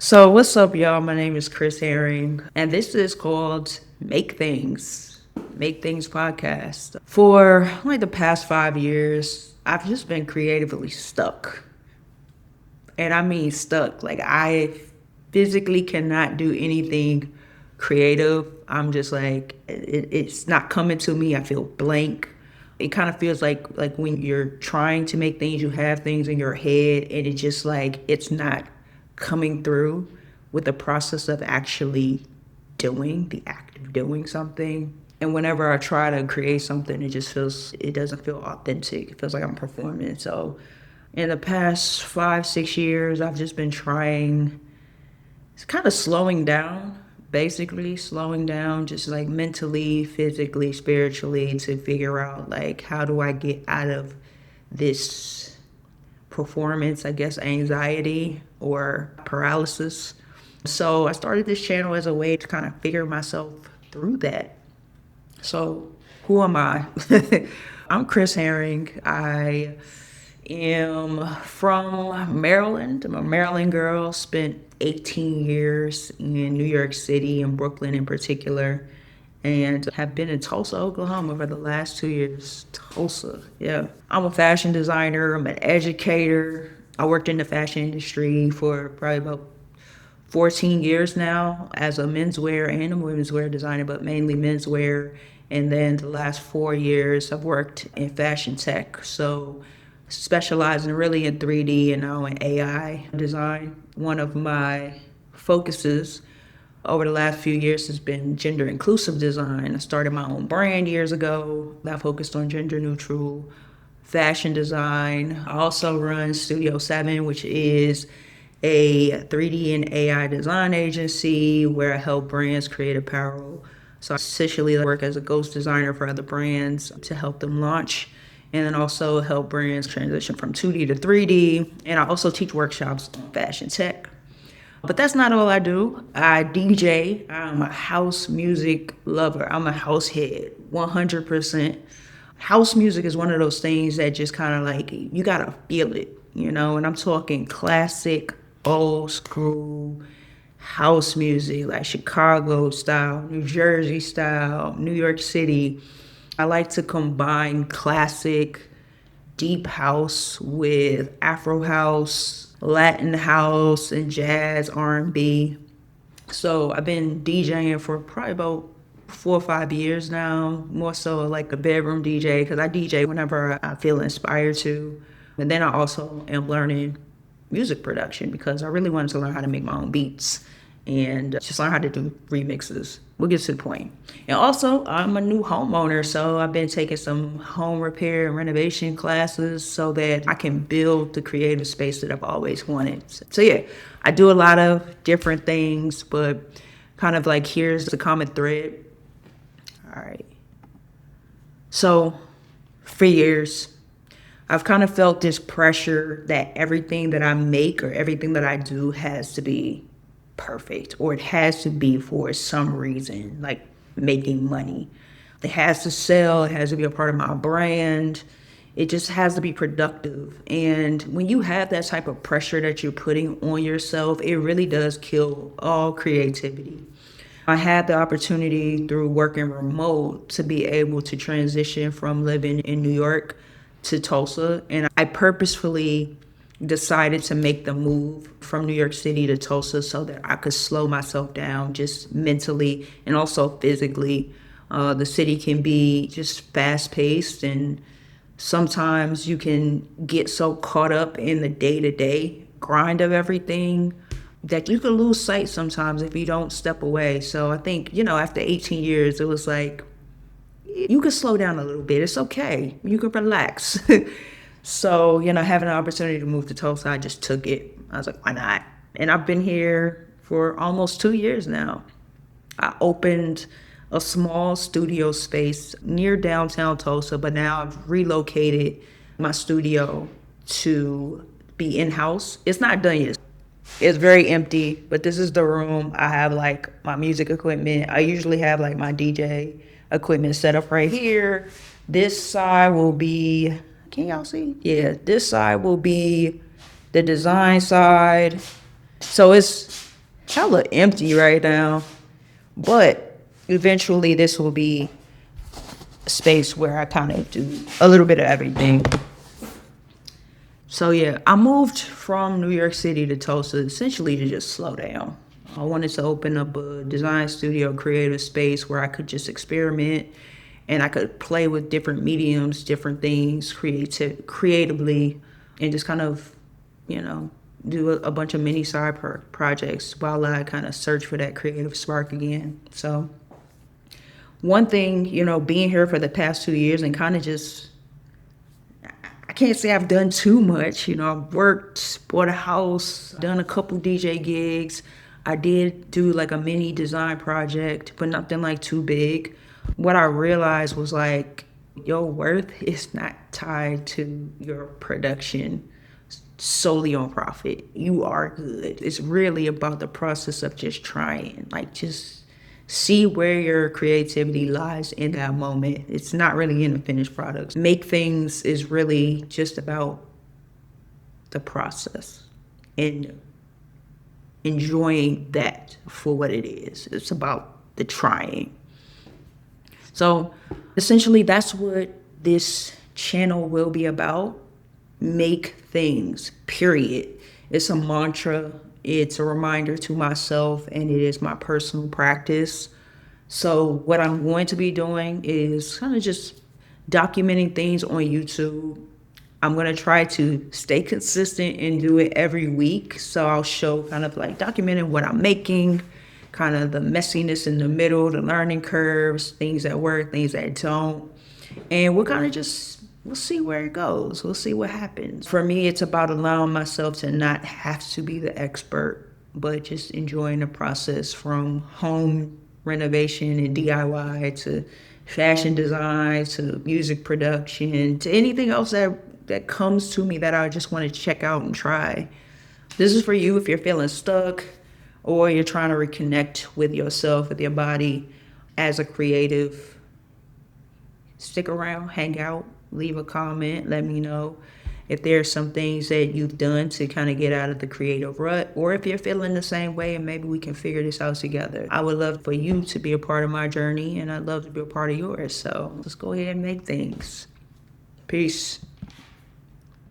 So, what's up, y'all? My name is Chris Herring, and this is called Make Things Podcast. For like the past 5 years, I've just been creatively stuck. And I mean stuck. Like, I physically cannot do anything creative. I'm just like, it's not coming to me. I feel blank. It kind of feels like when you're trying to make things, you have things in your head, and it just like it's not coming through with the process of actually doing the act of doing something. And whenever I try to create something, it doesn't feel authentic. It feels like I'm performing. So in the past 5, 6 years, I've just been trying, it's kind of slowing down, basically slowing down, just like mentally, physically, spiritually, to figure out like how do I get out of this performance, I guess, anxiety or paralysis. So I started this channel as a way to kind of figure myself through that. So who am I? I'm Chris Herring. I am from Maryland. I'm a Maryland girl, spent 18 years in New York City and Brooklyn in particular, and have been in Tulsa, Oklahoma for the last 2 years. Tulsa, yeah. I'm a fashion designer, I'm an educator. I worked in the fashion industry for probably about 14 years now as a menswear and a womenswear designer, but mainly menswear. And then the last 4 years, I've worked in fashion tech. So specializing really in 3D and now in AI design. One of my focuses over the last few years has been gender inclusive design. I started my own brand years ago that focused on gender neutral fashion design. I also run Studio 7, which is a 3D and AI design agency where I help brands create apparel. So I essentially work as a ghost designer for other brands to help them launch, and then also help brands transition from 2D to 3D. And I also teach workshops on fashion tech. But that's not all I do. I DJ. I'm a house music lover. I'm a house head, 100%. House music is one of those things that just kind of like, you gotta feel it, and I'm talking classic, old school house music, like Chicago style, New Jersey style, New York City. I like to combine classic deep house with Afro house, Latin house, and jazz, R&B. So I've been DJing for probably about 4 or 5 years now, more so like a bedroom DJ, because I DJ whenever I feel inspired to. And then I also am learning music production because I really wanted to learn how to make my own beats and just learn how to do remixes. We'll get to the point. And also, I'm a new homeowner, so I've been taking some home repair and renovation classes so that I can build the creative space that I've always wanted. So yeah, I do a lot of different things, but kind of like here's the common thread. All right. So for years, I've kind of felt this pressure that everything that I make or everything that I do has to be perfect, or it has to be for some reason, like making money. It has to sell, it has to be a part of my brand. It just has to be productive. And when you have that type of pressure that you're putting on yourself, it really does kill all creativity. I had the opportunity through working remote to be able to transition from living in New York to Tulsa. And I purposefully decided to make the move from New York City to Tulsa so that I could slow myself down just mentally and also physically. The city can be just fast paced, and sometimes you can get so caught up in the day to day grind of everything that you can lose sight sometimes if you don't step away. So I think, after 18 years, it was like, you can slow down a little bit. It's okay. You can relax. So, having an opportunity to move to Tulsa, I just took it. I was like, why not? And I've been here for almost 2 years now. I opened a small studio space near downtown Tulsa, but now I've relocated my studio to be in-house. It's not done yet. It's very empty, but this is the room. I have like my music equipment. I usually have like my DJ equipment set up right here. This side will be, can y'all see? Yeah, this side will be the design side. So it's hella empty right now. But eventually this will be a space where I kind of do a little bit of everything. So yeah, I moved from New York City to Tulsa essentially to just slow down. I wanted to open up a design studio, creative space where I could just experiment and I could play with different mediums, different things, creatively, and just kind of, you know, do a bunch of mini side projects while I kind of search for that creative spark again. So one thing, you know, being here for the past 2 years and kind of just, I can't say I've done too much. You know, I've worked, bought a house, done a couple DJ gigs. I did do like a mini design project, but nothing like too big. What I realized was like, your worth is not tied to your production solely on profit. You are good. It's really about the process of just trying, like just see where your creativity lies in that moment. It's not really in the finished product. Make things is really just about the process and enjoying that for what it is. It's about the trying. So essentially that's what this channel will be about. Make things, period. It's a mantra. It's a reminder to myself, and it is my personal practice. So what I'm going to be doing is kind of just documenting things on YouTube. I'm going to try to stay consistent and do it every week. So I'll show kind of like documenting what I'm making, kind of the messiness in the middle, the learning curves, things that work, things that don't. And we'll kind of just, we'll see where it goes. We'll see what happens. For me, it's about allowing myself to not have to be the expert, but just enjoying the process from home renovation and DIY to fashion design to music production to anything else that comes to me that I just want to check out and try. This is for you if you're feeling stuck or you're trying to reconnect with yourself, with your body as a creative. Stick around, hang out, leave a comment, let me know if there's some things that you've done to kind of get out of the creative rut, or if you're feeling the same way and maybe we can figure this out together. I would love for you to be a part of my journey and I'd love to be a part of yours. So let's go ahead and make things. Peace.